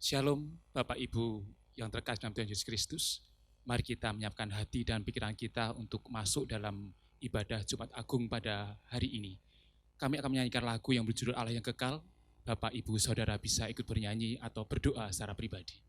Shalom Bapak Ibu yang terkasih dalam Tuhan Yesus Kristus. Mari kita menyiapkan hati dan pikiran kita untuk masuk dalam ibadah Jumat Agung pada hari ini. Kami akan menyanyikan lagu yang berjudul Allah yang Kekal. Bapak Ibu Saudara bisa ikut bernyanyi atau berdoa secara pribadi.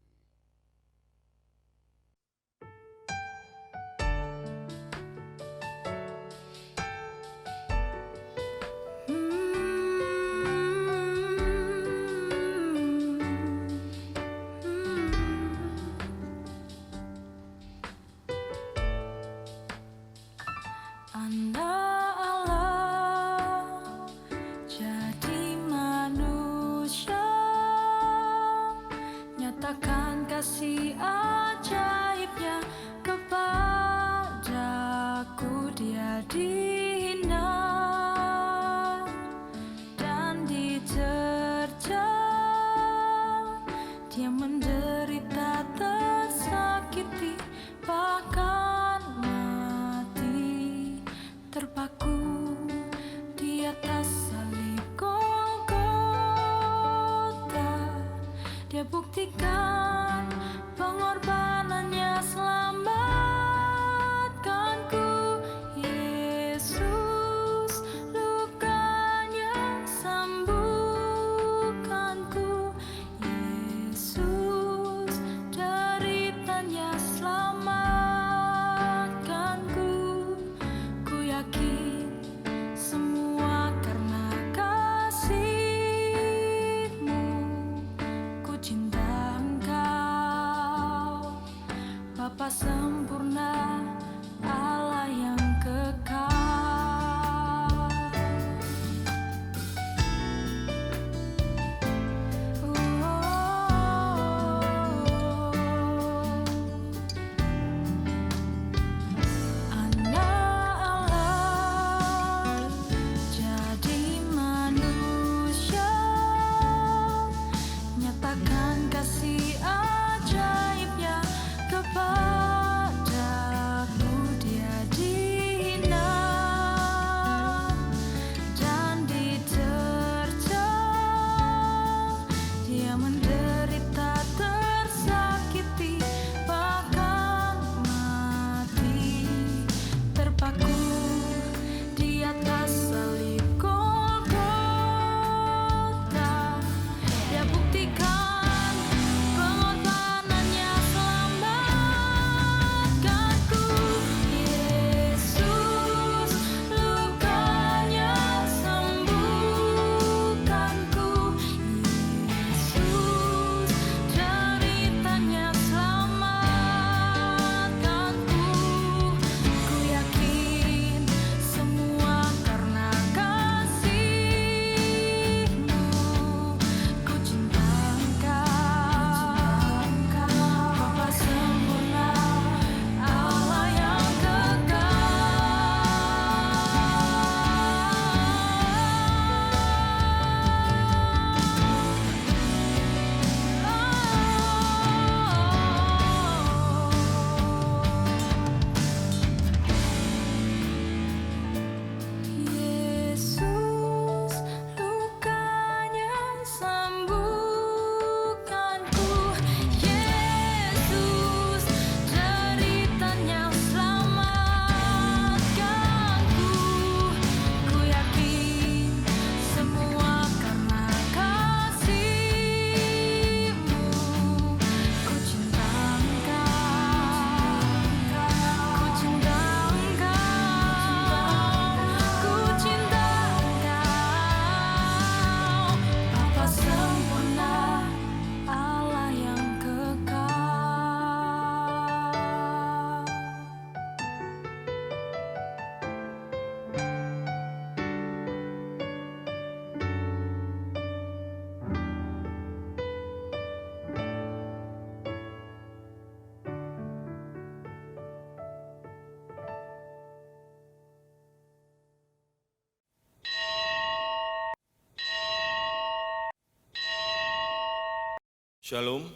Shalom,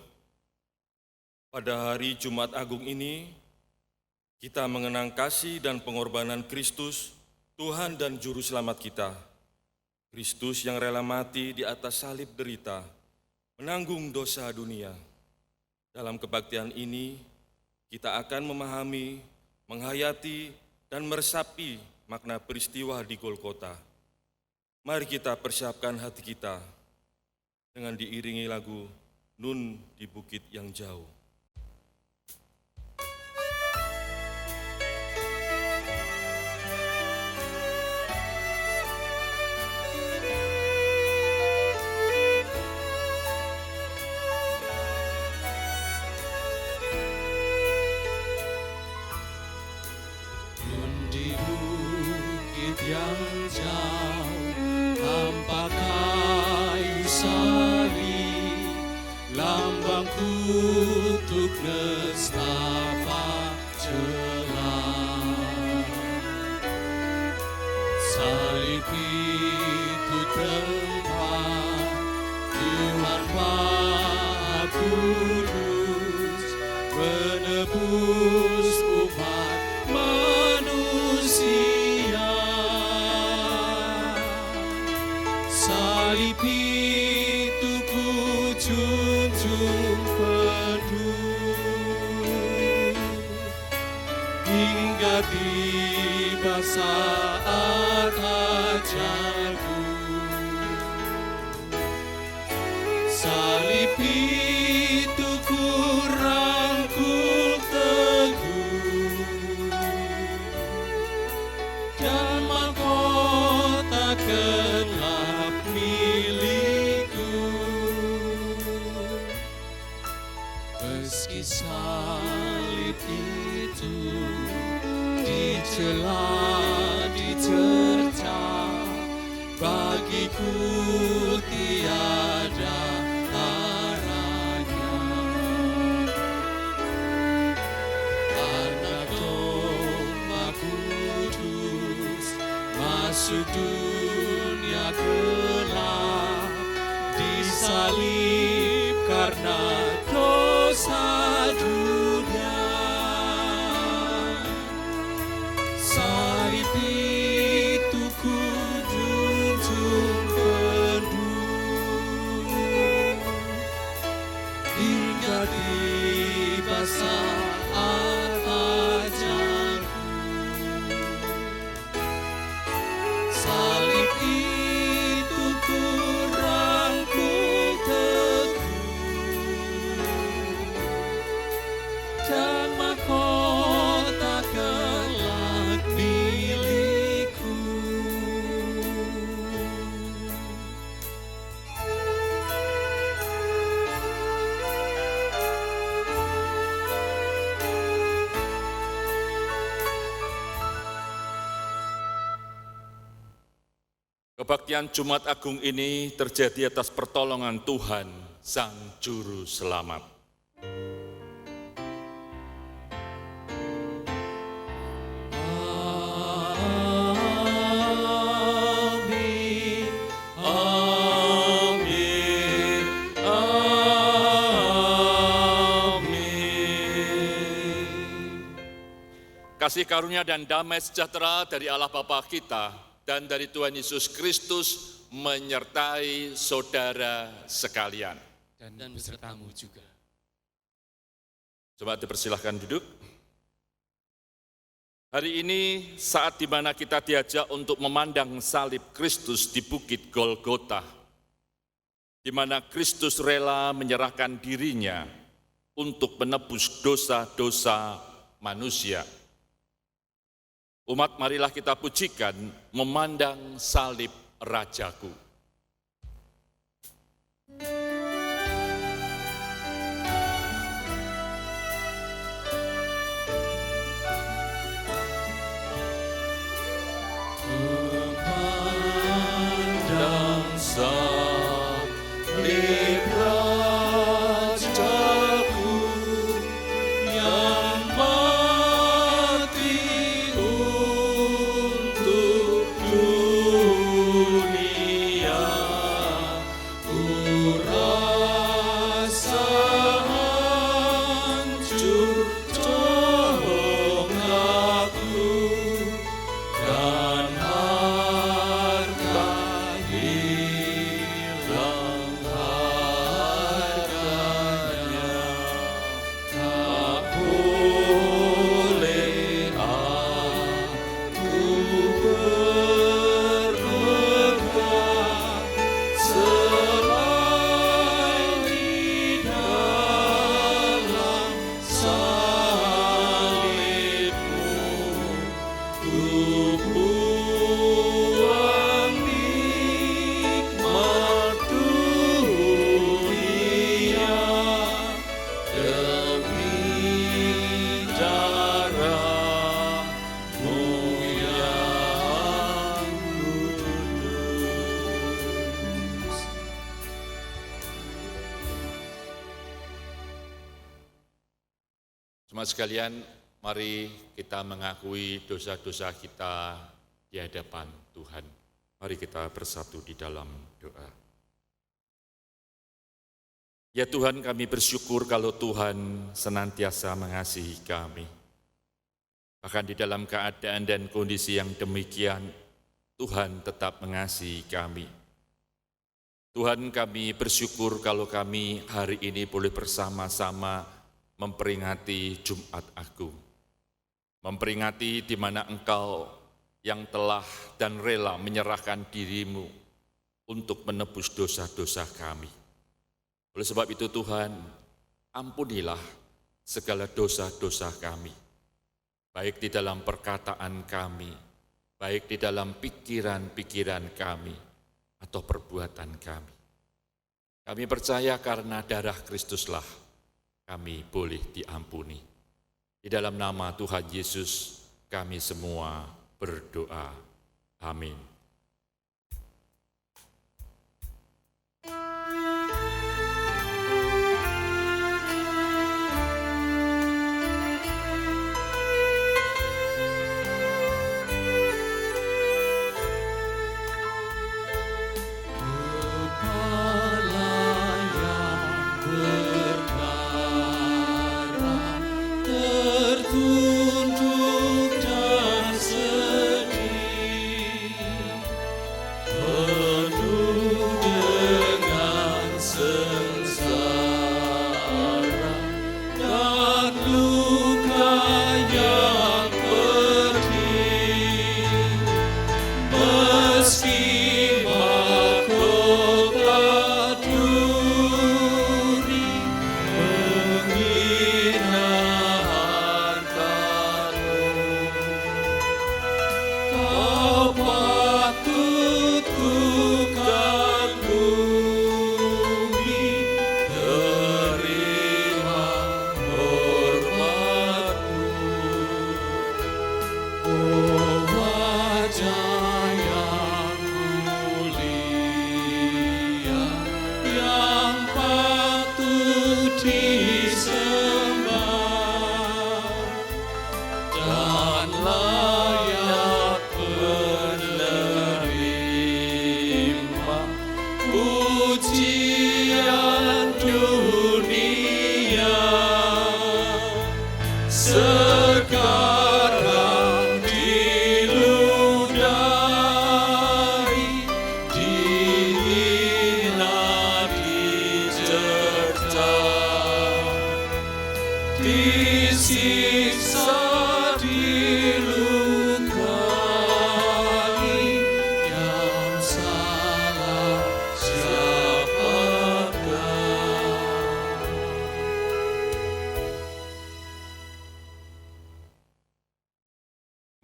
pada hari Jumat Agung ini, kita mengenang kasih dan pengorbanan Kristus, Tuhan dan Juru Selamat kita. Kristus yang rela mati di atas salib derita, menanggung dosa dunia. Dalam kebaktian ini, kita akan memahami, menghayati, dan meresapi makna peristiwa di Golgota. Mari kita persiapkan hati kita dengan diiringi lagu Nun di Bukit yang Jauh. Yang jauh tanpa kayu salib, lambang kutuk nestapa celah. Salib itu tempat Tuhan Maha Kudus menebus umat manusia. Salib itu ku junjung penuh hingga tiba saat ajalku. Salib itu ku rangkul teguh dan mahkota gelap milikku. Meski salib itu dicela, dicerca, bagiku tiada arahnya. Anak domba kudus masuk dunia gelap, disalib karena dosa dunia. Salib itu ku junjung penuh hingga tiba saat ajalku. Salib itu ku rangkul teguh dan mahkota kelak milikku. Kebaktian Jumat Agung ini terjadi atas pertolongan Tuhan, Sang Juru Selamat. Amin, amin, amin. Kasih karunia dan damai sejahtera dari Allah Bapa kita dan dari Tuhan Yesus Kristus menyertai saudara sekalian. Dan besertamu juga. Coba dipersilahkan duduk. Hari ini saat di mana kita diajak untuk memandang salib Kristus di Bukit Golgota, di mana Kristus rela menyerahkan dirinya untuk menebus dosa-dosa manusia. Umat, marilah kita pujikan memandang salib Rajaku. Memandang salib Rajaku yang mati untuk dunia. buang nikmat dunia demi darah-Mu yang kudus. Jemaat sekalian, mari kita mengakui dosa-dosa kita di hadapan Tuhan. Mari kita bersatu di dalam doa. Ya Tuhan, kami bersyukur kalau Tuhan senantiasa mengasihi kami. Bahkan di dalam keadaan dan kondisi yang demikian, Tuhan tetap mengasihi kami. Tuhan, kami bersyukur kalau kami hari ini boleh bersama-sama memperingati Jumat Agung. Memperingati di mana Engkau yang telah dan rela menyerahkan diri-Mu untuk menebus dosa-dosa kami. Oleh sebab itu Tuhan, ampunilah segala dosa-dosa kami, baik di dalam perkataan kami, baik di dalam pikiran-pikiran kami, atau perbuatan kami. Kami percaya karena darah Kristuslah kami boleh diampuni. Di dalam nama Tuhan Yesus kami semua berdoa. Amin.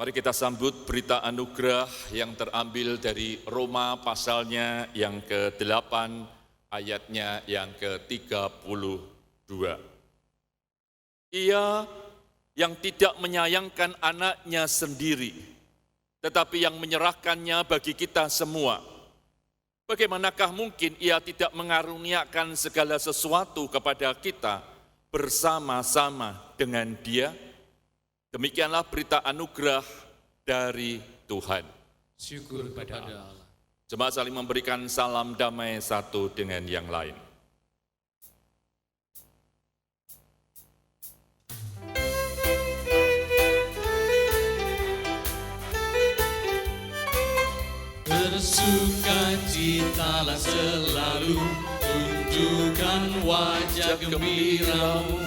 Mari kita sambut berita anugerah yang terambil dari Roma pasalnya yang ke-8 ayatnya yang ke-32. Ia yang tidak menyayangkan anaknya sendiri, tetapi yang menyerahkannya bagi kita semua. Bagaimanakah mungkin ia tidak mengaruniakan segala sesuatu kepada kita bersama-sama dengan Dia? Demikianlah berita anugerah dari Tuhan. Syukur pada Allah. Jemaat saling memberikan salam damai satu dengan yang lain. Bersukacitalah selalu, tunjukkan wajah gembiramu.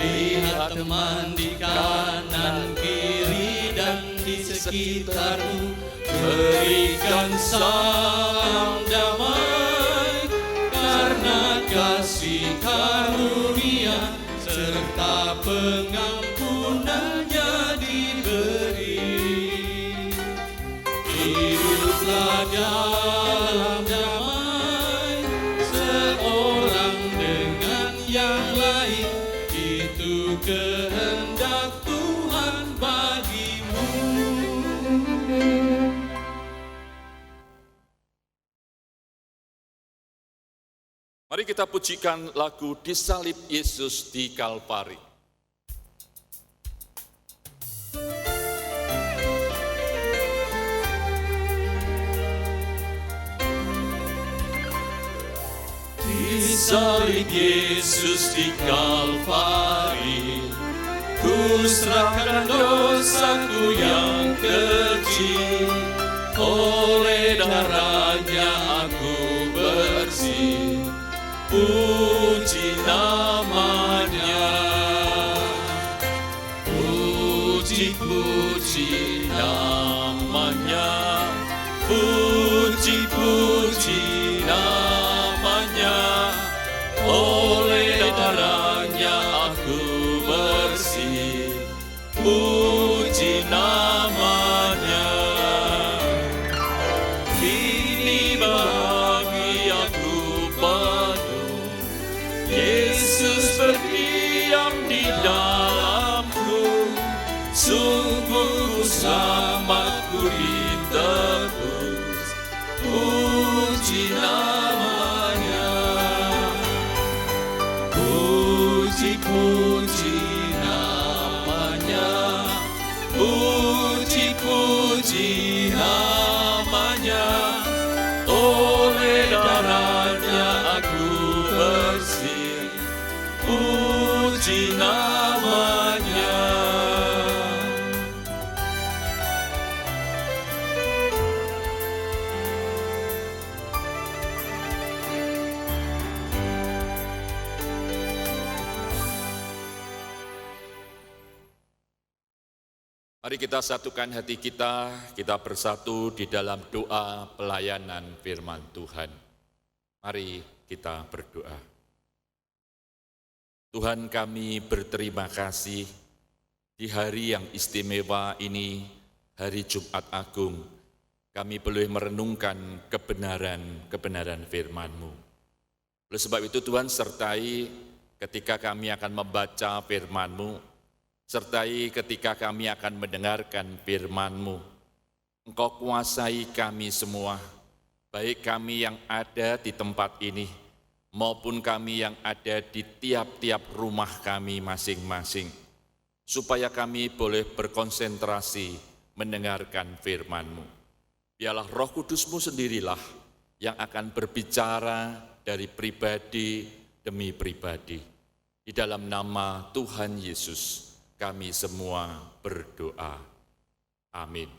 Lihat teman di kanan kiri dan di sekitarmu, berikan salam damai, karena kasih karunia serta pengampunannya diberi. Bebaslah dalam damai, seorang dengan yang lain, itu kehendak Tuhan bagimu. Mari kita pujikan lagu Disalib Yesus di Kalvari. Disalib Yesus di Kalvari, ku serahkan dosaku yang kecil, oleh darahnya aku bersih. Puji namanya, puji namanya, puji namanya. Oleh darahnya aku bersih, puji namanya. Kini bahagiaku penuh, Yesus berdiam di dalamku. Sungguh selamatku ditebus, puji namanya. Puji namanya, puji namanya. Oleh darahnya aku bersih, puji namanya. Mari kita satukan hati kita bersatu di dalam doa pelayanan firman Tuhan. Mari kita berdoa. Tuhan, kami berterima kasih di hari yang istimewa ini, hari Jumat Agung, kami boleh merenungkan kebenaran firman-Mu. Oleh sebab itu Tuhan, sertai ketika kami akan membaca firman-Mu, sertai ketika kami akan mendengarkan firman-Mu. Engkau kuasai kami semua, baik kami yang ada di tempat ini, maupun kami yang ada di tiap-tiap rumah kami masing-masing, supaya kami boleh berkonsentrasi mendengarkan firman-Mu. Biarlah Roh Kudus-Mu sendirilah yang akan berbicara dari pribadi demi pribadi. Di dalam nama Tuhan Yesus, kami semua berdoa. Amin.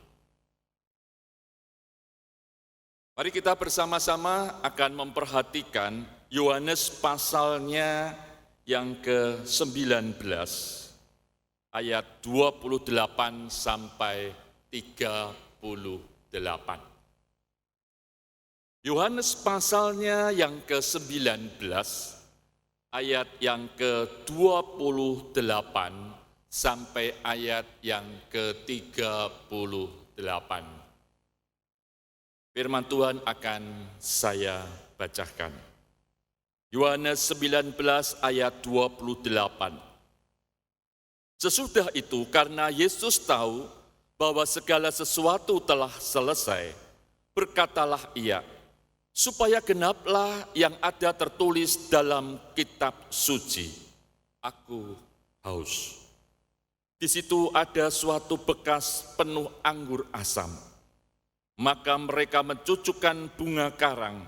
Mari kita bersama-sama akan memperhatikan Yohanes pasalnya yang ke-19, ayat 28 sampai 38. Yohanes pasalnya yang ke-19, ayat yang ke-28 sampai ayat yang ke-38. Firman Tuhan akan saya bacakan. Yohanes 19 ayat 28. Sesudah itu, karena Yesus tahu bahwa segala sesuatu telah selesai, berkatalah ia, supaya genaplah yang ada tertulis dalam kitab suci, aku haus. Di situ ada suatu bekas penuh anggur asam. Maka mereka mencucukkan bunga karang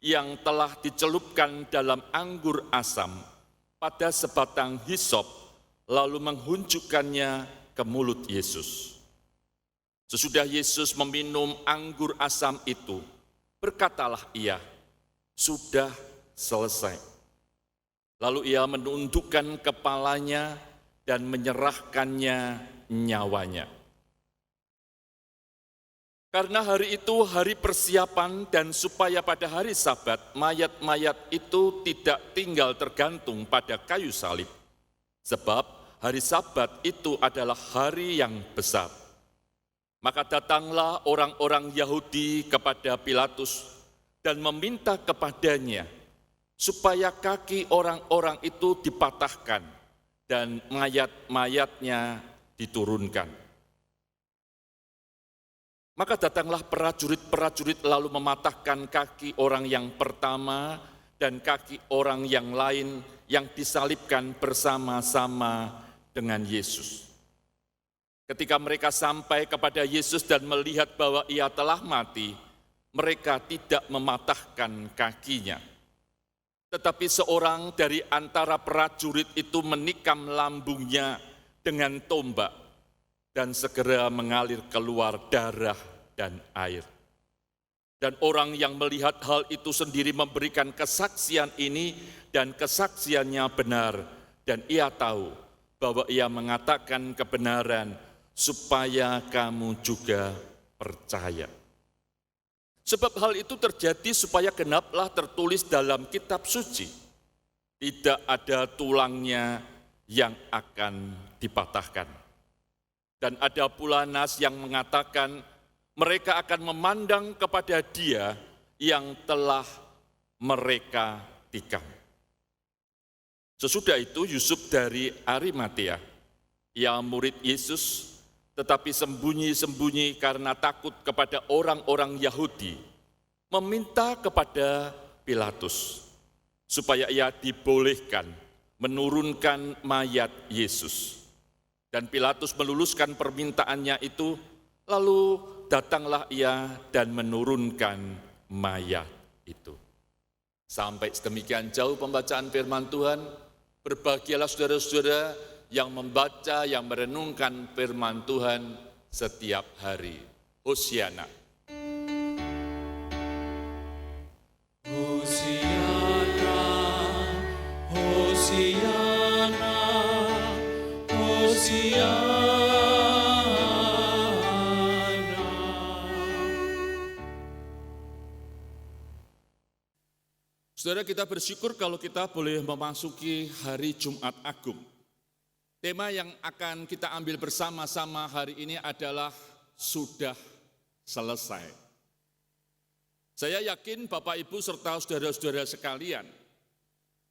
yang telah dicelupkan dalam anggur asam pada sebatang hisop, lalu menghunjukkannya ke mulut Yesus. Sesudah Yesus meminum anggur asam itu, berkatalah ia, sudah selesai. Lalu ia menundukkan kepalanya dan menyerahkannya nyawanya. Karena hari itu hari persiapan dan supaya pada hari Sabat mayat-mayat itu tidak tinggal tergantung pada kayu salib. Sebab hari Sabat itu adalah hari yang besar. Maka datanglah orang-orang Yahudi kepada Pilatus dan meminta kepadanya supaya kaki orang-orang itu dipatahkan dan mayat-mayatnya diturunkan. Maka datanglah prajurit-prajurit lalu mematahkan kaki orang yang pertama dan kaki orang yang lain yang disalibkan bersama-sama dengan Yesus. Ketika mereka sampai kepada Yesus dan melihat bahwa ia telah mati, mereka tidak mematahkan kakinya. Tetapi seorang dari antara prajurit itu menikam lambungnya dengan tombak dan segera mengalir keluar darah dan air. Dan orang yang melihat hal itu sendiri memberikan kesaksian ini dan kesaksiannya benar. Dan ia tahu bahwa ia mengatakan kebenaran supaya kamu juga percaya. Sebab hal itu terjadi supaya genaplah tertulis dalam kitab suci. Tidak ada tulangnya yang akan dipatahkan. Dan ada pula nas yang mengatakan mereka akan memandang kepada dia yang telah mereka tikam. Sesudah itu Yusuf dari Arimatea, ia murid Yesus, tetapi sembunyi-sembunyi karena takut kepada orang-orang Yahudi, meminta kepada Pilatus supaya ia dibolehkan menurunkan mayat Yesus. Dan Pilatus meluluskan permintaannya itu, lalu datanglah ia dan menurunkan mayat itu. Sampai sedemikian jauh pembacaan firman Tuhan, berbahagialah saudara-saudara yang membaca, yang merenungkan firman Tuhan setiap hari. Hosiana. Hosiana, Hosiana, Hosiana. Saudara, kita bersyukur kalau kita boleh memasuki hari Jumat Agung. Tema yang akan kita ambil bersama-sama hari ini adalah sudah selesai. Saya yakin Bapak Ibu serta saudara-saudara sekalian,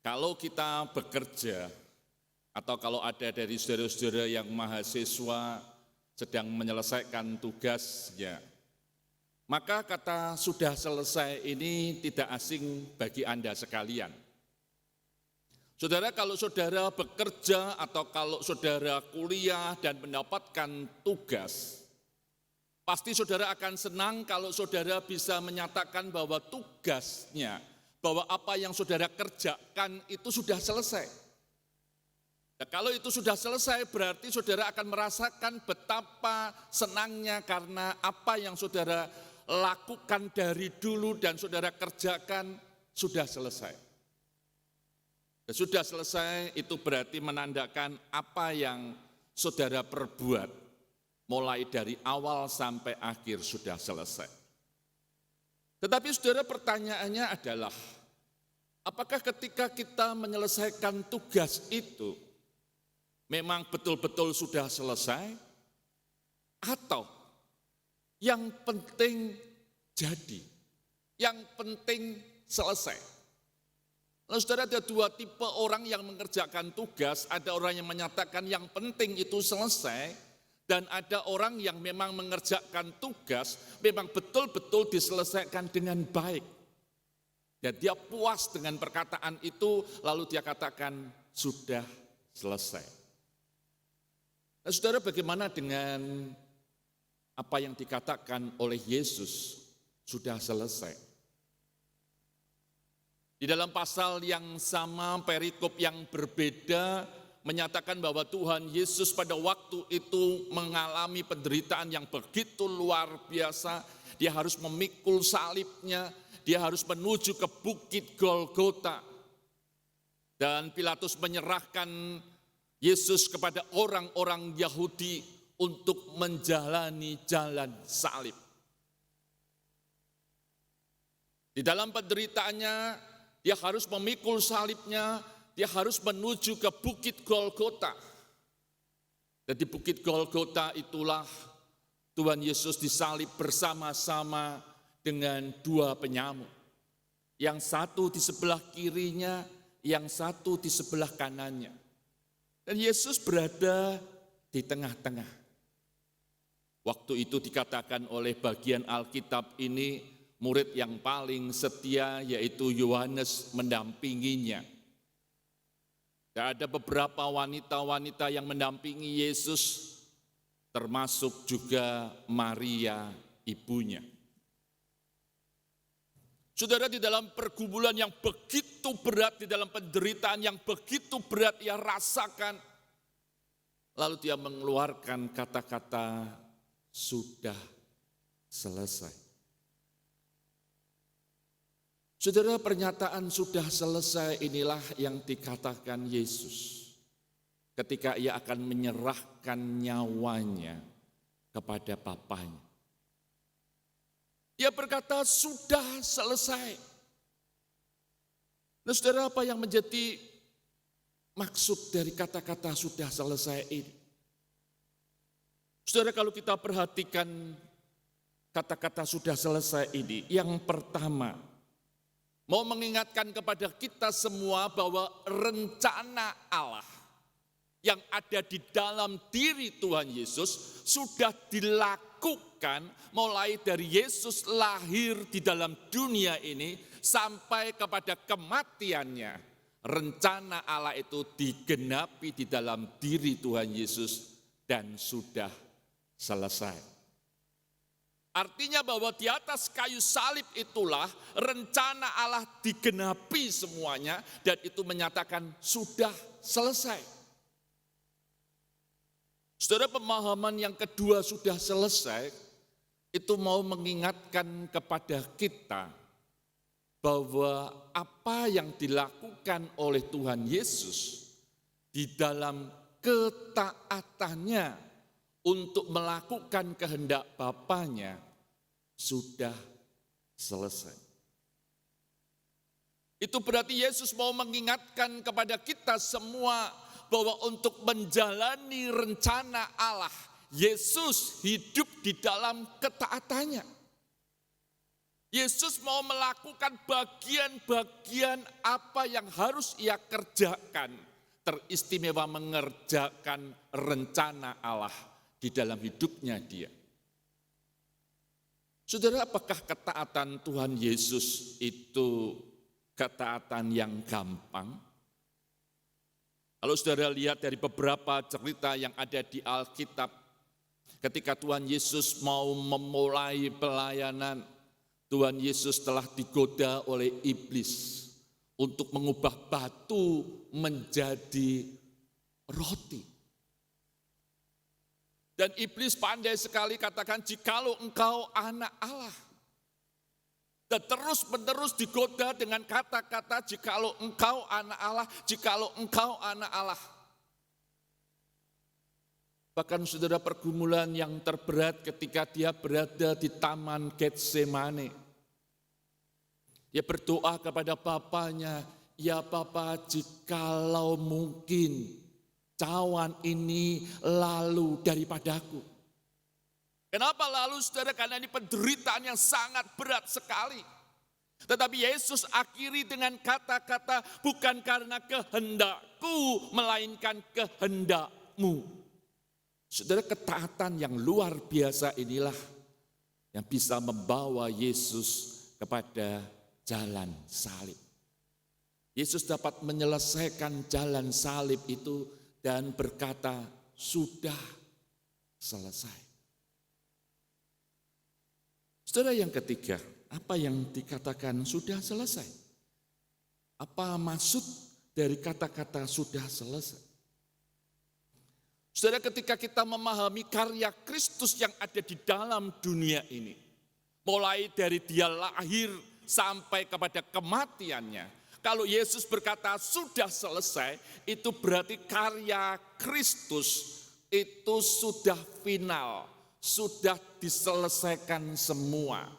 kalau kita bekerja atau kalau ada dari saudara-saudara yang mahasiswa sedang menyelesaikan tugasnya, maka kata sudah selesai ini tidak asing bagi Anda sekalian. Saudara, kalau saudara bekerja atau kalau saudara kuliah dan mendapatkan tugas, pasti saudara akan senang kalau saudara bisa menyatakan bahwa tugasnya, bahwa apa yang saudara kerjakan itu sudah selesai. Nah, kalau itu sudah selesai berarti saudara akan merasakan betapa senangnya karena apa yang saudara lakukan dari dulu dan saudara kerjakan sudah selesai. Dan sudah selesai itu berarti menandakan apa yang saudara perbuat mulai dari awal sampai akhir sudah selesai. Tetapi saudara, pertanyaannya adalah, apakah ketika kita menyelesaikan tugas itu memang betul-betul sudah selesai atau yang penting jadi, yang penting selesai? Nah, saudara, ada dua tipe orang yang mengerjakan tugas. Ada orang yang menyatakan yang penting itu selesai, dan ada orang yang memang mengerjakan tugas memang betul-betul diselesaikan dengan baik. Dan dia puas dengan perkataan itu, lalu dia katakan sudah selesai. Nah, saudara, bagaimana dengan apa yang dikatakan oleh Yesus sudah selesai? Di dalam pasal yang sama, perikop yang berbeda menyatakan bahwa Tuhan Yesus pada waktu itu mengalami penderitaan yang begitu luar biasa. Dia harus memikul salibnya, dia harus menuju ke Bukit Golgota. Dan Pilatus menyerahkan Yesus kepada orang-orang Yahudi untuk menjalani jalan salib. Di dalam penderitaannya, dia harus memikul salibnya, dia harus menuju ke Bukit Golgota. Dan di Bukit Golgota itulah Tuhan Yesus disalib bersama-sama dengan dua penyamuk. Yang satu di sebelah kirinya, yang satu di sebelah kanannya. Dan Yesus berada di tengah-tengah. Waktu itu dikatakan oleh bagian Alkitab ini, murid yang paling setia yaitu Yohanes mendampinginya. Dan ada beberapa wanita-wanita yang mendampingi Yesus, termasuk juga Maria ibunya. Saudara, di dalam pergumulan yang begitu berat, di dalam penderitaan yang begitu berat ia rasakan, lalu dia mengeluarkan kata-kata sudah selesai. Saudara, pernyataan sudah selesai inilah yang dikatakan Yesus ketika ia akan menyerahkan nyawanya kepada Bapanya. Dia berkata sudah selesai. Nah, saudara, apa yang menjadi maksud dari kata-kata sudah selesai ini? Saudara, kalau kita perhatikan kata-kata sudah selesai ini, yang pertama, mau mengingatkan kepada kita semua bahwa rencana Allah yang ada di dalam diri Tuhan Yesus sudah dilakukan mulai dari Yesus lahir di dalam dunia ini sampai kepada kematiannya. Rencana Allah itu digenapi di dalam diri Tuhan Yesus dan sudah selesai. Artinya bahwa di atas kayu salib itulah rencana Allah digenapi semuanya dan itu menyatakan sudah selesai. Saudara, pemahaman yang kedua sudah selesai, itu mau mengingatkan kepada kita bahwa apa yang dilakukan oleh Tuhan Yesus di dalam ketaatannya untuk melakukan kehendak Bapanya sudah selesai. Itu berarti Yesus mau mengingatkan kepada kita semua bahwa untuk menjalani rencana Allah, Yesus hidup di dalam ketaatannya. Yesus mau melakukan bagian-bagian apa yang harus ia kerjakan, teristimewa mengerjakan rencana Allah di dalam hidupnya dia. Saudara, apakah ketaatan Tuhan Yesus itu ketaatan yang gampang? Kalau saudara lihat dari beberapa cerita yang ada di Alkitab, ketika Tuhan Yesus mau memulai pelayanan, Tuhan Yesus telah digoda oleh iblis untuk mengubah batu menjadi roti. Dan iblis pandai sekali katakan, jikalau engkau anak Allah. Dan terus-menerus digoda dengan kata-kata jikalau engkau anak Allah, jikalau engkau anak Allah. Bahkan saudara, pergumulan yang terberat ketika dia berada di Taman Getsemane. Dia berdoa kepada Bapanya, ya Bapa, jikalau mungkin cawan ini lalu daripadaku. Kenapa lalu saudara? Karena ini penderitaan yang sangat berat sekali. Tetapi Yesus akhiri dengan kata-kata, bukan karena kehendakku, melainkan kehendakmu. Saudara, ketaatan yang luar biasa inilah yang bisa membawa Yesus kepada jalan salib. Yesus dapat menyelesaikan jalan salib itu dan berkata, sudah selesai. Saudara, yang ketiga, apa yang dikatakan sudah selesai? Apa maksud dari kata-kata sudah selesai? Saudara, ketika kita memahami karya Kristus yang ada di dalam dunia ini, mulai dari dia lahir sampai kepada kematiannya, kalau Yesus berkata sudah selesai, itu berarti karya Kristus itu sudah final, sudah diselesaikan semua.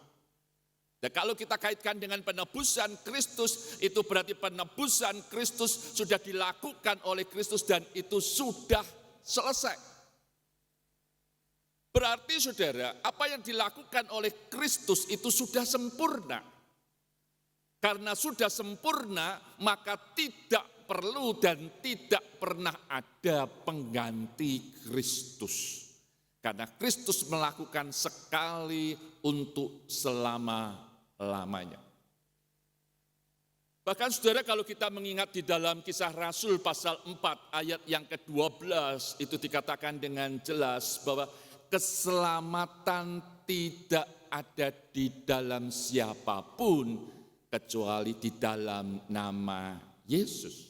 Dan kalau kita kaitkan dengan penebusan Kristus, itu berarti penebusan Kristus sudah dilakukan oleh Kristus dan itu sudah selesai. Berarti saudara, apa yang dilakukan oleh Kristus itu sudah sempurna. Karena sudah sempurna, maka tidak perlu dan tidak pernah ada pengganti Kristus. Karena Kristus melakukan sekali untuk selama-lamanya. Bahkan saudara, kalau kita mengingat di dalam Kisah Rasul pasal 4 ayat yang ke-12, itu dikatakan dengan jelas bahwa keselamatan tidak ada di dalam siapapun kecuali di dalam nama Yesus.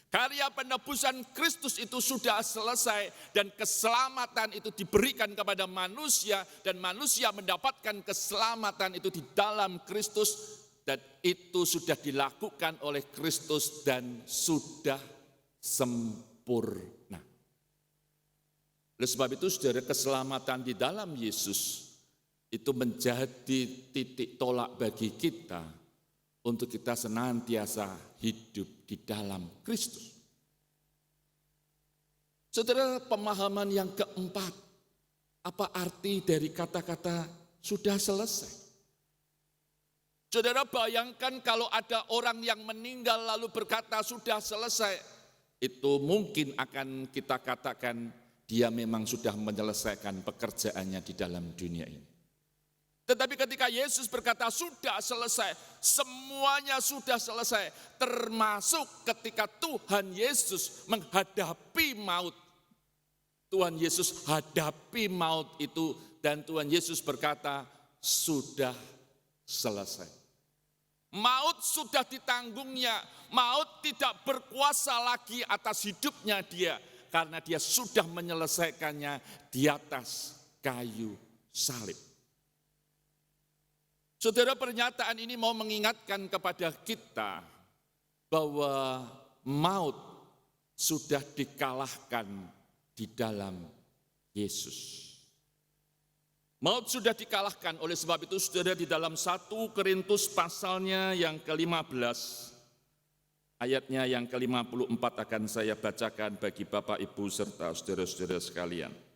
Karya penebusan Kristus itu sudah selesai dan keselamatan itu diberikan kepada manusia dan manusia mendapatkan keselamatan itu di dalam Kristus dan itu sudah dilakukan oleh Kristus dan sudah sempurna. Oleh sebab itu saudara, keselamatan di dalam Yesus itu menjadi titik tolak bagi kita untuk kita senantiasa hidup di dalam Kristus. Saudara, pemahaman yang keempat, apa arti dari kata-kata sudah selesai? Saudara, bayangkan kalau ada orang yang meninggal lalu berkata sudah selesai, itu mungkin akan kita katakan dia memang sudah menyelesaikan pekerjaannya di dalam dunia ini. Tetapi ketika Yesus berkata sudah selesai, semuanya sudah selesai, termasuk ketika Tuhan Yesus menghadapi maut. Tuhan Yesus hadapi maut itu dan Tuhan Yesus berkata sudah selesai. Maut sudah ditanggungnya, maut tidak berkuasa lagi atas hidupnya dia karena dia sudah menyelesaikannya di atas kayu salib. Saudara, pernyataan ini mau mengingatkan kepada kita bahwa maut sudah dikalahkan di dalam Yesus. Maut sudah dikalahkan, oleh sebab itu saudara di dalam 1 Korintus pasalnya yang ke-15, ayatnya yang ke-54 akan saya bacakan bagi Bapak, Ibu, serta saudara-saudara sekalian.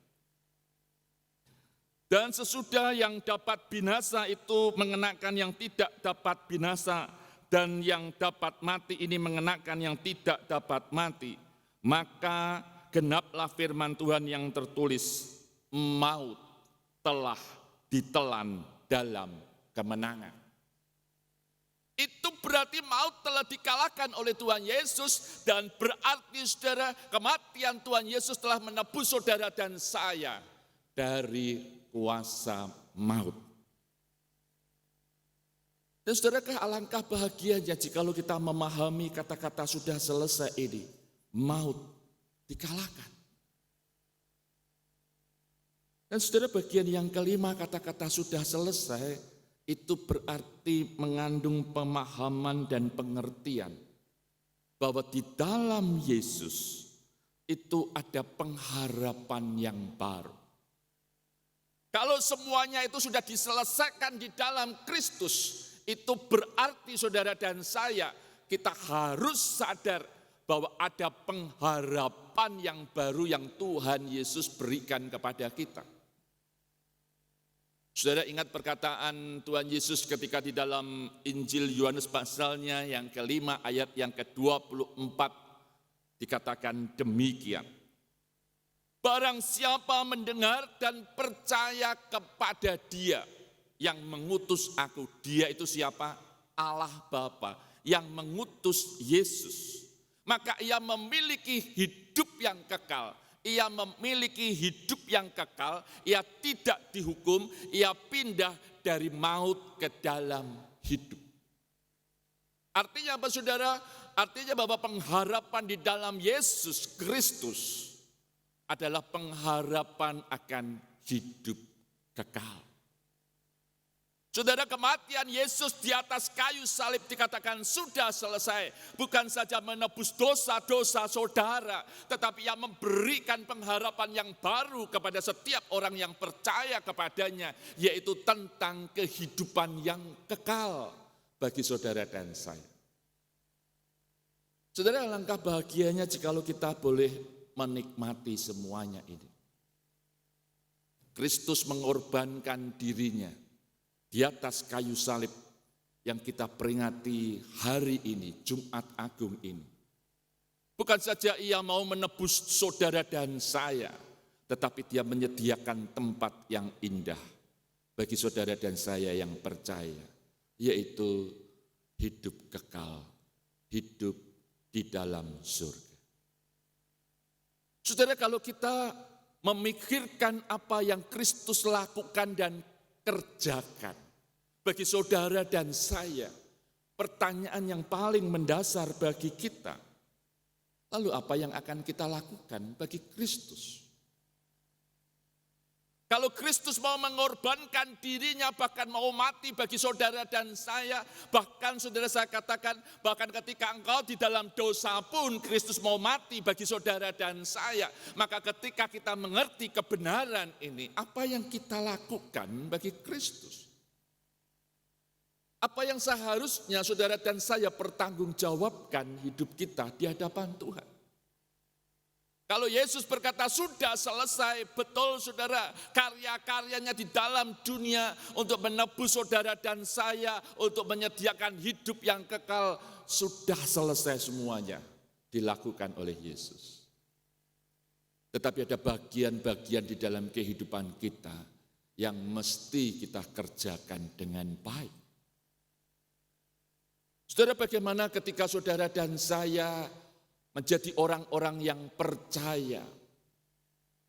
Dan sesudah yang dapat binasa itu mengenakan yang tidak dapat binasa, dan yang dapat mati ini mengenakan yang tidak dapat mati, maka genaplah firman Tuhan yang tertulis, maut telah ditelan dalam kemenangan. Itu berarti maut telah dikalahkan oleh Tuhan Yesus dan berarti saudara, kematian Tuhan Yesus telah menebus saudara dan saya dari kuasa maut. Dan saudara, alangkah bahagianya jikalau kita memahami kata-kata sudah selesai ini, maut dikalahkan. Dan saudara, bagian yang kelima kata-kata sudah selesai itu berarti mengandung pemahaman dan pengertian bahwa di dalam Yesus itu ada pengharapan yang baru. Kalau semuanya itu sudah diselesaikan di dalam Kristus, itu berarti saudara dan saya, kita harus sadar bahwa ada pengharapan yang baru yang Tuhan Yesus berikan kepada kita. Saudara ingat perkataan Tuhan Yesus ketika di dalam Injil Yohanes pasalnya yang ke-5 ayat yang ke-24 dikatakan demikian. Barang siapa mendengar dan percaya kepada Dia yang mengutus aku. Dia itu siapa? Allah Bapa yang mengutus Yesus. Maka ia memiliki hidup yang kekal. Ia memiliki hidup yang kekal. Ia tidak dihukum. Ia pindah dari maut ke dalam hidup. Artinya apa saudara? Artinya bahwa pengharapan di dalam Yesus Kristus adalah pengharapan akan hidup kekal. Saudara, kematian Yesus di atas kayu salib dikatakan sudah selesai. Bukan saja menebus dosa-dosa saudara, tetapi yang memberikan pengharapan yang baru kepada setiap orang yang percaya kepadanya, yaitu tentang kehidupan yang kekal bagi saudara dan saya. Saudara, alangkah bahagianya jikalau kita boleh menikmati semuanya ini. Kristus mengorbankan dirinya di atas kayu salib yang kita peringati hari ini, Jumat Agung ini. Bukan saja ia mau menebus saudara dan saya, tetapi dia menyediakan tempat yang indah bagi saudara dan saya yang percaya, yaitu hidup kekal, hidup di dalam surga. Saudara, kalau kita memikirkan apa yang Kristus lakukan dan kerjakan bagi saudara dan saya, pertanyaan yang paling mendasar bagi kita, lalu apa yang akan kita lakukan bagi Kristus? Kalau Kristus mau mengorbankan dirinya, bahkan mau mati bagi saudara dan saya, bahkan saudara saya katakan, bahkan ketika engkau di dalam dosa pun Kristus mau mati bagi saudara dan saya. Maka ketika kita mengerti kebenaran ini, apa yang kita lakukan bagi Kristus? Apa yang seharusnya saudara dan saya pertanggungjawabkan hidup kita di hadapan Tuhan? Kalau Yesus berkata sudah selesai, betul saudara, karya-karyanya di dalam dunia untuk menebus saudara dan saya, untuk menyediakan hidup yang kekal, sudah selesai semuanya dilakukan oleh Yesus. Tetapi ada bagian-bagian di dalam kehidupan kita yang mesti kita kerjakan dengan baik. Saudara, bagaimana ketika saudara dan saya menjadi orang-orang yang percaya?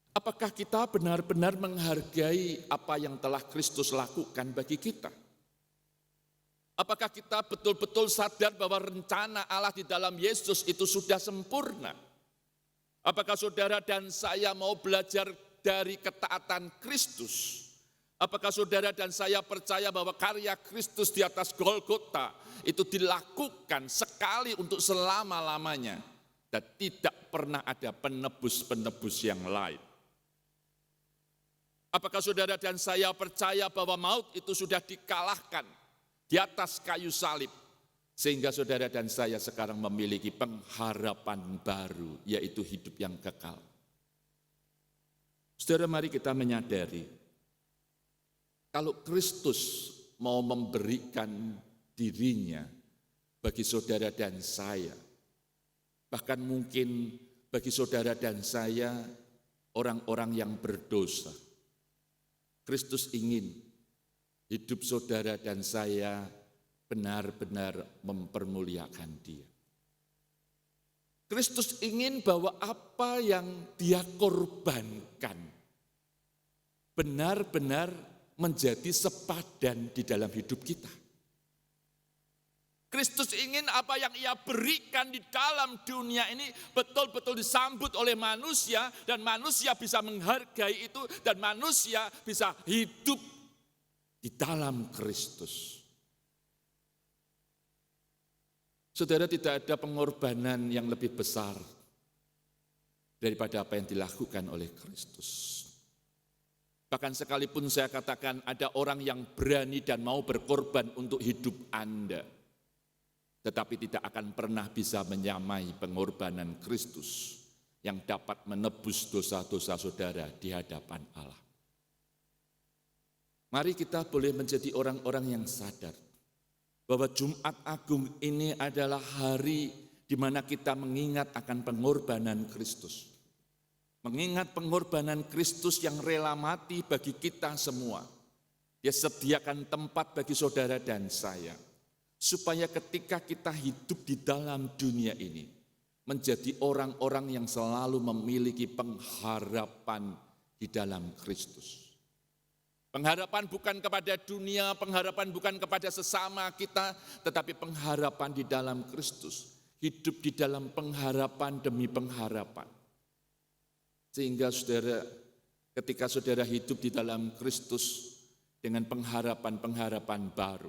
Apakah kita benar-benar menghargai apa yang telah Kristus lakukan bagi kita? Apakah kita betul-betul sadar bahwa rencana Allah di dalam Yesus itu sudah sempurna? Apakah saudara dan saya mau belajar dari ketaatan Kristus? Apakah saudara dan saya percaya bahwa karya Kristus di atas Golgota itu dilakukan sekali untuk selama-lamanya? Dan tidak pernah ada penebus-penebus yang lain. Apakah saudara dan saya percaya bahwa maut itu sudah dikalahkan di atas kayu salib, sehingga saudara dan saya sekarang memiliki pengharapan baru, yaitu hidup yang kekal? Saudara, mari kita menyadari, kalau Kristus mau memberikan dirinya bagi saudara dan saya, bahkan mungkin bagi saudara dan saya, orang-orang yang berdosa, Kristus ingin hidup saudara dan saya benar-benar mempermuliakan Dia. Kristus ingin bahwa apa yang Dia korbankan benar-benar menjadi sepadan di dalam hidup kita. Kristus ingin apa yang Ia berikan di dalam dunia ini betul-betul disambut oleh manusia, dan manusia bisa menghargai itu, dan manusia bisa hidup di dalam Kristus. Saudara, tidak ada pengorbanan yang lebih besar daripada apa yang dilakukan oleh Kristus. Bahkan sekalipun saya katakan ada orang yang berani dan mau berkorban untuk hidup Anda, tetapi tidak akan pernah bisa menyamai pengorbanan Kristus yang dapat menebus dosa-dosa saudara di hadapan Allah. Mari kita boleh menjadi orang-orang yang sadar bahwa Jumat Agung ini adalah hari di mana kita mengingat akan pengorbanan Kristus. Mengingat pengorbanan Kristus yang rela mati bagi kita semua. Dia sediakan tempat bagi saudara dan saya, supaya ketika kita hidup di dalam dunia ini, menjadi orang-orang yang selalu memiliki pengharapan di dalam Kristus. Pengharapan bukan kepada dunia, pengharapan bukan kepada sesama kita, tetapi pengharapan di dalam Kristus. Hidup di dalam pengharapan demi pengharapan. Sehingga saudara, ketika saudara hidup di dalam Kristus dengan pengharapan-pengharapan baru,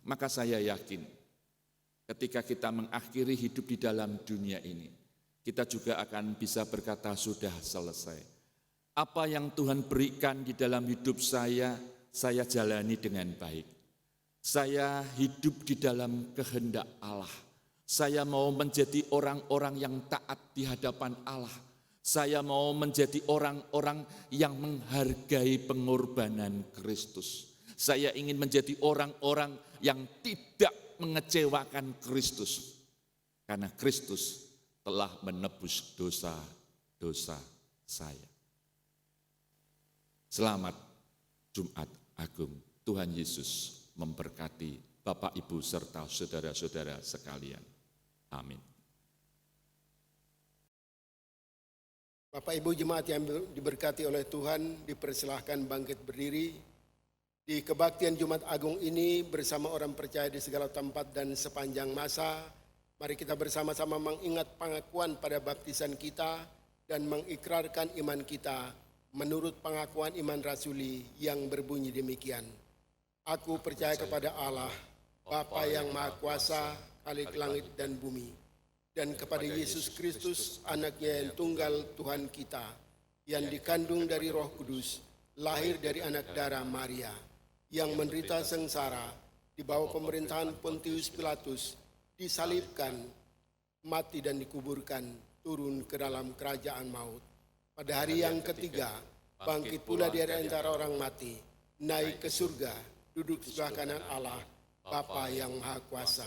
maka saya yakin ketika kita mengakhiri hidup di dalam dunia ini, kita juga akan bisa berkata sudah selesai. Apa yang Tuhan berikan di dalam hidup saya jalani dengan baik. Saya hidup di dalam kehendak Allah. Saya mau menjadi orang-orang yang taat di hadapan Allah. Saya mau menjadi orang-orang yang menghargai pengorbanan Kristus. Saya ingin menjadi orang-orang yang tidak mengecewakan Kristus. Karena Kristus telah menebus dosa-dosa saya. Selamat Jumat Agung. Tuhan Yesus memberkati Bapak, Ibu, serta saudara-saudara sekalian. Amin. Bapak Ibu jemaat yang diberkati oleh Tuhan, dipersilahkan bangkit berdiri. Di kebaktian Jumat Agung ini bersama orang percaya di segala tempat dan sepanjang masa, mari kita bersama-sama mengingat pengakuan pada baptisan kita dan mengikrarkan iman kita menurut pengakuan iman rasuli yang berbunyi demikian. Aku percaya kepada Allah, Bapa yang Maha Kuasa, Khalik langit dan bumi, dan kepada Yesus Kristus, anaknya yang tunggal Tuhan kita, yang dikandung dari Roh Kudus, lahir dari anak darah Maria, yang menderita sengsara, di bawah pemerintahan Pontius Pilatus, disalibkan, mati dan dikuburkan, turun ke dalam kerajaan maut. Pada hari yang ketiga, bangkit pula dari antara orang mati, naik ke surga, duduk di sebelah kanan Allah, Bapa yang Maha Kuasa.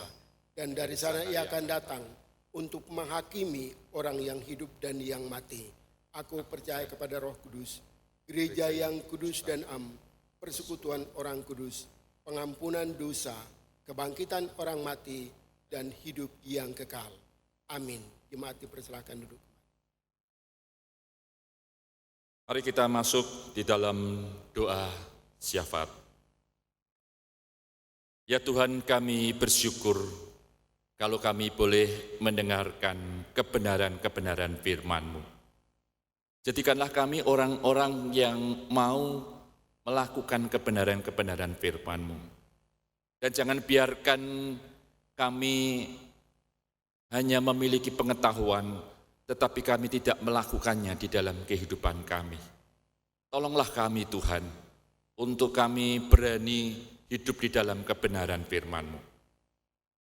Dan dari sana ia akan datang untuk menghakimi orang yang hidup dan yang mati. Aku percaya kepada Roh Kudus, gereja yang kudus dan am, persekutuan orang kudus, pengampunan dosa, kebangkitan orang mati, dan hidup yang kekal. Amin. Jemaat dipersilakan duduk. Mari kita masuk di dalam doa syafaat. Ya Tuhan, kami bersyukur kalau kami boleh mendengarkan kebenaran-kebenaran firman-Mu. Jadikanlah kami orang-orang yang mau melakukan kebenaran-kebenaran firman-Mu. Dan jangan biarkan kami hanya memiliki pengetahuan, tetapi kami tidak melakukannya di dalam kehidupan kami. Tolonglah kami Tuhan, untuk kami berani hidup di dalam kebenaran firman-Mu.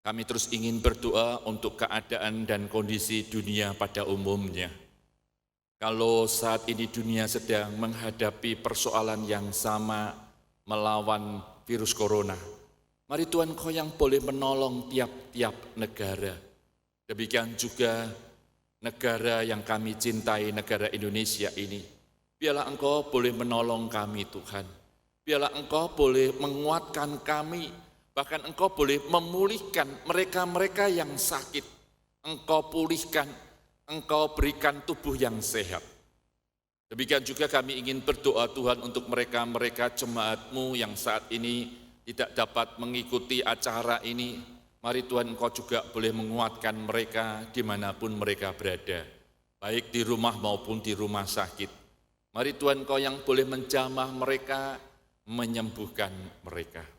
Kami terus ingin berdoa untuk keadaan dan kondisi dunia pada umumnya. Kalau saat ini dunia sedang menghadapi persoalan yang sama melawan virus corona, mari Tuhan Kau yang boleh menolong tiap-tiap negara. Demikian juga negara yang kami cintai, negara Indonesia ini. Biarlah Engkau boleh menolong kami Tuhan. Biarlah Engkau boleh menguatkan kami. Bahkan Engkau boleh memulihkan mereka-mereka yang sakit. Engkau pulihkan, Engkau berikan tubuh yang sehat. Demikian juga kami ingin berdoa Tuhan untuk mereka-mereka jemaat-Mu yang saat ini tidak dapat mengikuti acara ini. Mari Tuhan Engkau juga boleh menguatkan mereka dimanapun mereka berada, baik di rumah maupun di rumah sakit. Mari Tuhan Engkau yang boleh menjamah mereka, menyembuhkan mereka.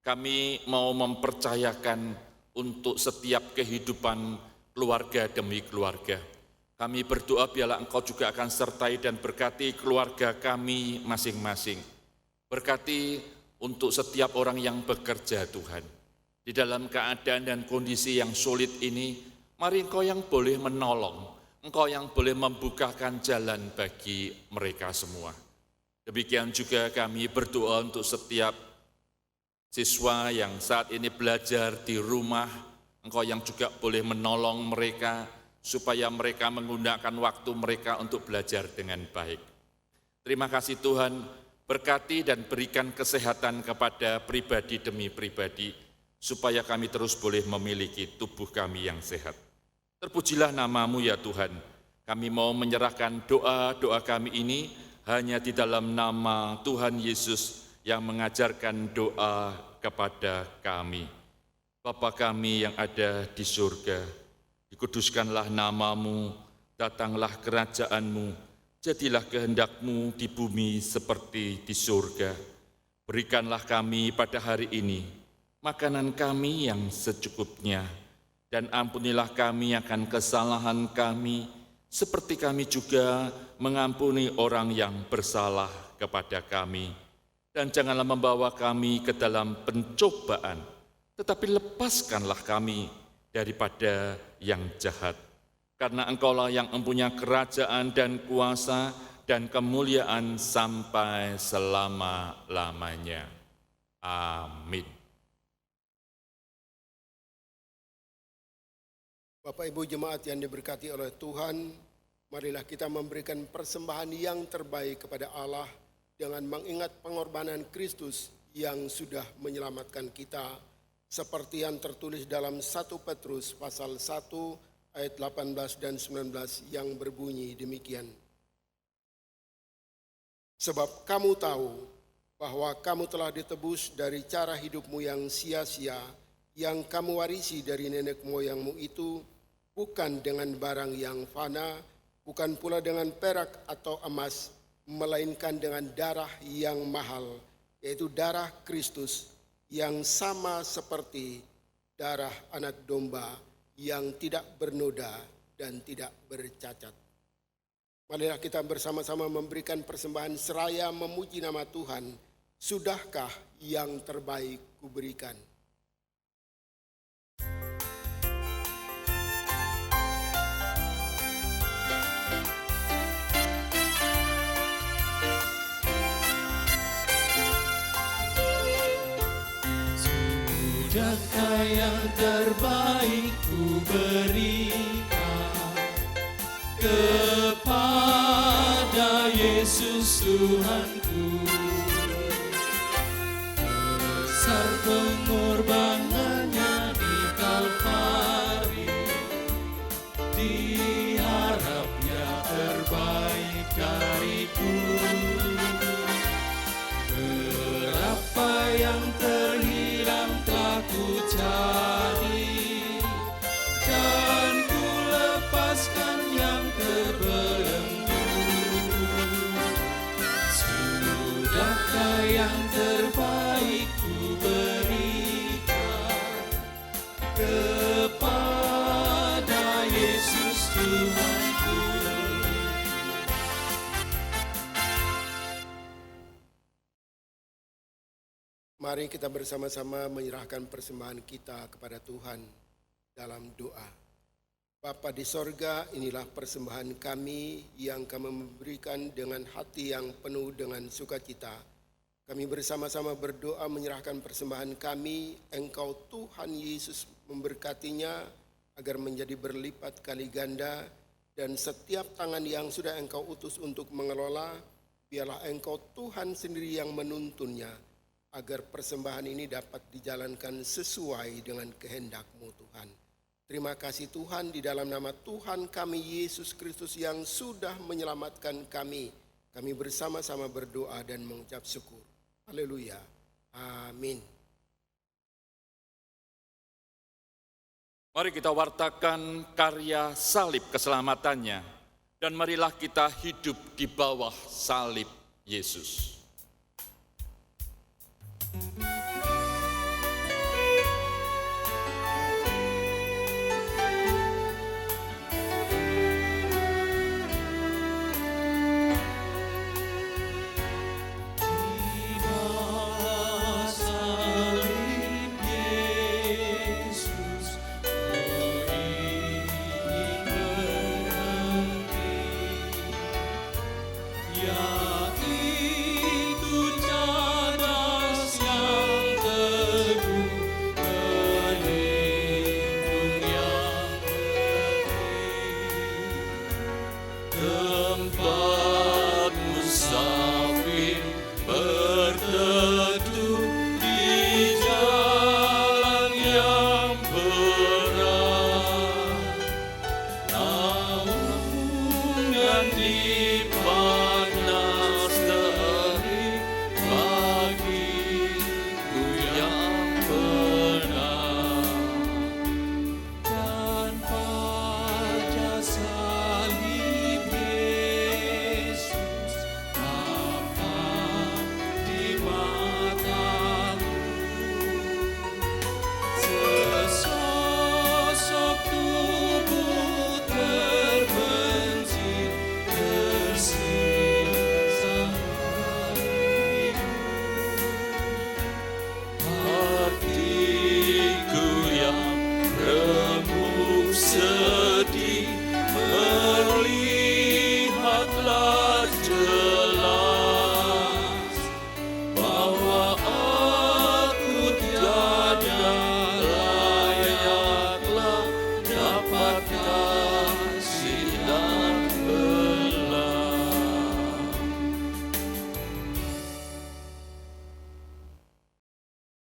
Kami mau mempercayakan untuk setiap kehidupan keluarga demi keluarga. Kami berdoa biarlah Engkau juga akan sertai dan berkati keluarga kami masing-masing. Berkati untuk setiap orang yang bekerja Tuhan. Di dalam keadaan dan kondisi yang sulit ini, mari Engkau yang boleh menolong, Engkau yang boleh membukakan jalan bagi mereka semua. Demikian juga kami berdoa untuk setiap siswa yang saat ini belajar di rumah, Engkau yang juga boleh menolong mereka, supaya mereka menggunakan waktu mereka untuk belajar dengan baik. Terima kasih Tuhan, berkati dan berikan kesehatan kepada pribadi demi pribadi, supaya kami terus boleh memiliki tubuh kami yang sehat. Terpujilah nama-Mu ya Tuhan. Kami mau menyerahkan doa-doa kami ini hanya di dalam nama Tuhan Yesus yang mengajarkan doa kepada kami. Bapa kami yang ada di surga, dikuduskanlah nama-Mu, datanglah kerajaan-Mu, jadilah kehendak-Mu di bumi seperti di surga. Berikanlah kami pada hari ini makanan kami yang secukupnya, dan ampunilah kami akan kesalahan kami, seperti kami juga mengampuni orang yang bersalah kepada kami. Dan janganlah membawa kami ke dalam pencobaan, tetapi lepaskanlah kami daripada yang jahat. karena Engkaulah yang mempunyai kerajaan dan kuasa dan kemuliaan sampai selama-lamanya. Amin. Bapak Ibu jemaat yang diberkati oleh Tuhan, marilah kita memberikan persembahan yang terbaik kepada Allah dengan mengingat pengorbanan Kristus yang sudah menyelamatkan kita, seperti yang tertulis dalam 1 Petrus pasal 1 ayat 18 dan 19 yang berbunyi demikian. Sebab kamu tahu bahwa kamu telah ditebus dari cara hidupmu yang sia-sia, yang kamu warisi dari nenek moyangmu itu, bukan dengan barang yang fana, bukan pula dengan perak atau emas, melainkan dengan darah yang mahal, yaitu darah Kristus, yang sama seperti darah anak domba yang tidak bernoda dan tidak bercacat. Marilah kita bersama-sama memberikan persembahan seraya memuji nama Tuhan. Sudahkah yang terbaik kuberikan? Sudahkah yang terbaik ku berikan kepada Yesus Tuhanku, besar pengorbanannya di Kalvari, diharapnya terbaik dariku. Berapa yang terhilang telah ku cari, dan ku lepaskan yang terbelenggu. Sudahkah yang terbaik ku berikan kepada Yesus Tuhanku. Mari kita bersama-sama menyerahkan persembahan kita kepada Tuhan dalam doa. Bapa di sorga, inilah persembahan kami yang kami memberikan dengan hati yang penuh dengan sukacita. Kami bersama-sama berdoa menyerahkan persembahan kami, Engkau Tuhan Yesus memberkatinya agar menjadi berlipat kali ganda, dan setiap tangan yang sudah Engkau utus untuk mengelola, biarlah Engkau Tuhan sendiri yang menuntunnya, agar persembahan ini dapat dijalankan sesuai dengan kehendak-Mu Tuhan. Terima kasih Tuhan, di dalam nama Tuhan kami Yesus Kristus yang sudah menyelamatkan kami. Kami bersama-sama berdoa dan mengucap syukur. Haleluya. Amin. Mari kita wartakan karya salib keselamatannya, dan marilah kita hidup di bawah salib Yesus. Yaitu cadas yang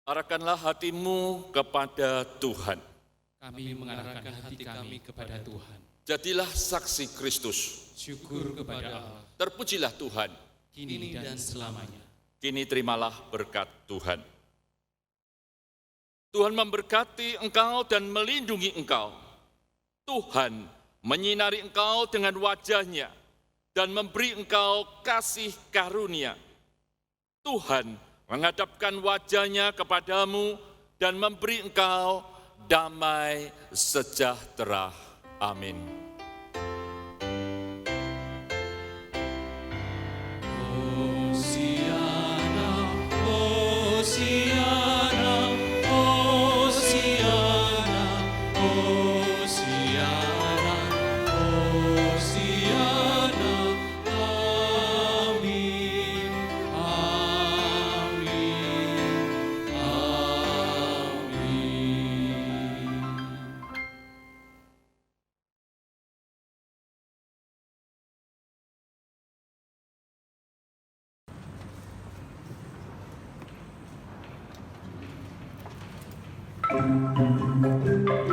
Arahkanlah hatimu kepada Tuhan. Kami mengarahkan hati kami kepada Tuhan. Jadilah saksi Kristus. Syukur kepada Allah, Terpujilah Tuhan. kini dan selamanya. Kini terimalah berkat Tuhan. Tuhan memberkati engkau dan melindungi engkau. Tuhan menyinari engkau dengan wajah-Nya dan memberi engkau kasih karunia. Tuhan menghadapkan wajah-Nya kepadamu dan memberi engkau damai sejahtera. Amin. Hosiana, Hosiana, Hosiana, Hosiana, Hosiana. Amin, amin, amin.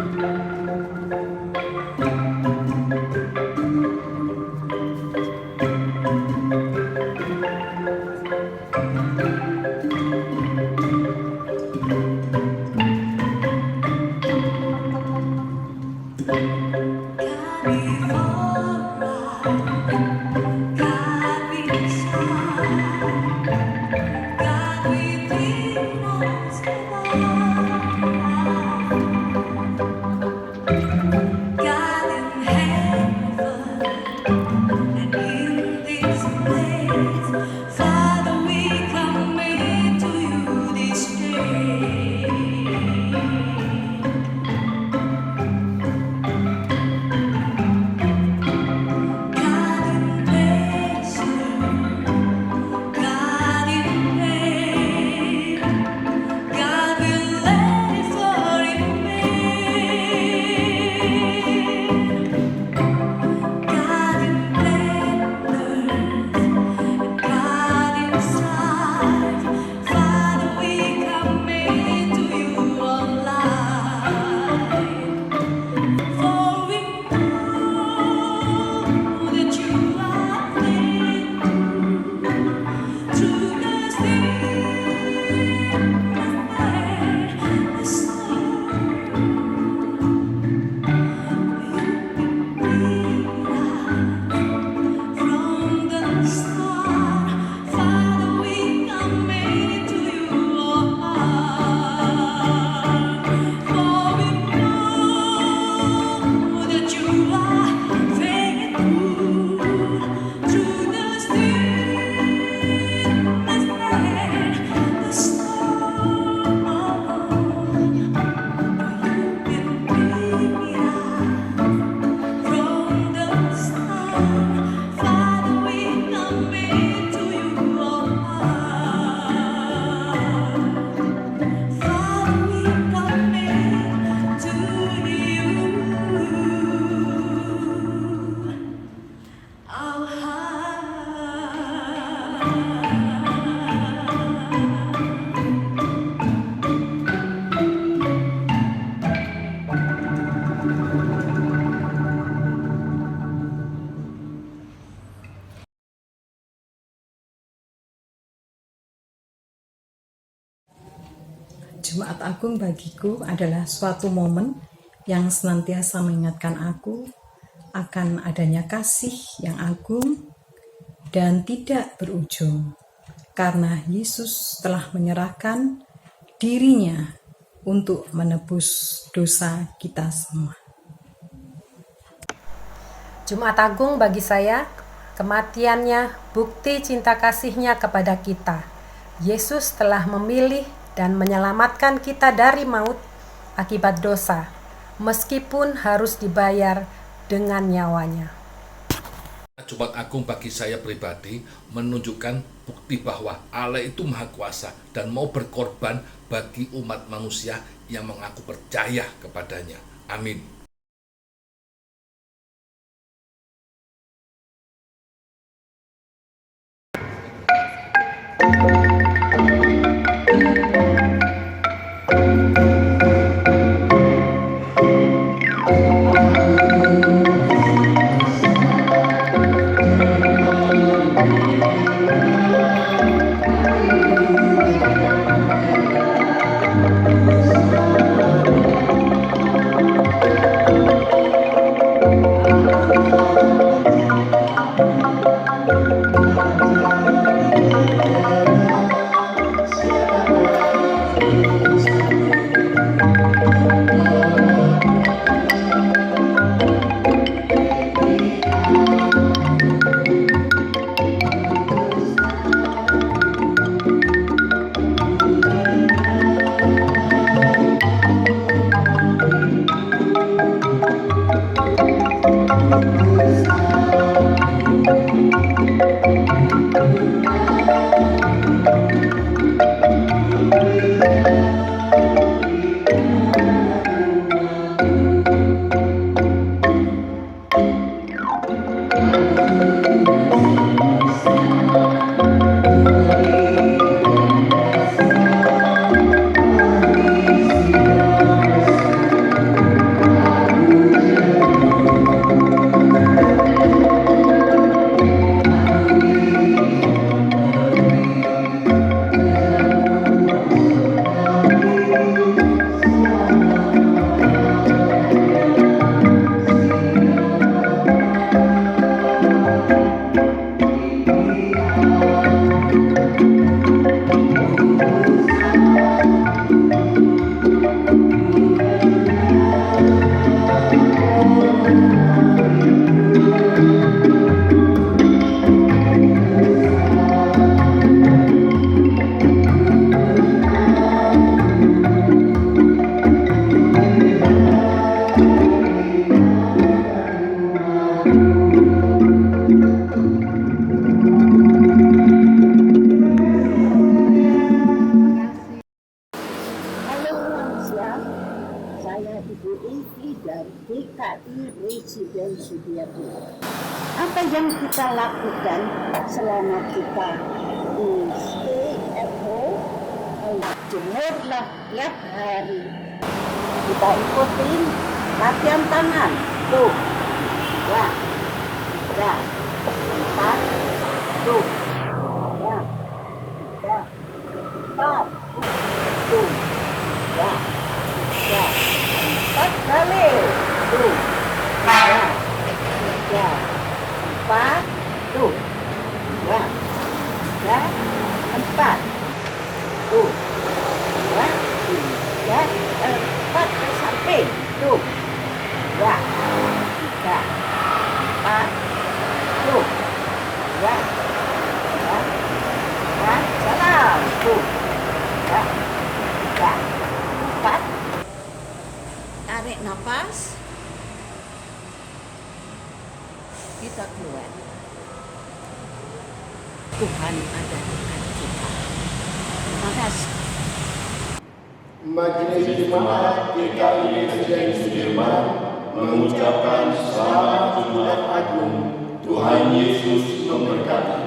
Jumat Agung bagiku adalah suatu momen yang senantiasa mengingatkan aku akan adanya kasih yang agung dan tidak berujung, karena Yesus telah menyerahkan dirinya untuk menebus dosa kita semua. Jumat Agung bagi saya, kematiannya bukti cinta kasih-Nya kepada kita. Yesus telah memilih dan menyelamatkan kita dari maut akibat dosa, meskipun harus dibayar dengan nyawanya. Jumat Agung bagi saya pribadi menunjukkan bukti bahwa Allah itu Maha Kuasa dan mau berkorban bagi umat manusia yang mengaku percaya kepadanya. Amin. DKI Residensi Biakula. Apa yang kita lakukan selama kita stay at home? Jemurlah tiap hari. Kita ikutin latihan tangan. Tuh. Ya. Ya. 4. Tuh. Ya. 3. 4. Tuh. Ya. Ya. 4 kali. Tuh. Ya. Ya. 4. Tuh. Ya. Ya. 4. Tuh. Ya. 3. 4 ke samping. Tuh. Ya. 3. 4. Tuh. Ya. Ya. Ya. Salam. Tuh. Ya. 3. 4. Tarik nafas. Kita keluar. Tuhan ada dekat kita. Terima kasih. Majelis Jemaat GKI Residensi Sudirman mengucapkan selamat Jumat Agung. Tuhan Yesus memberkati.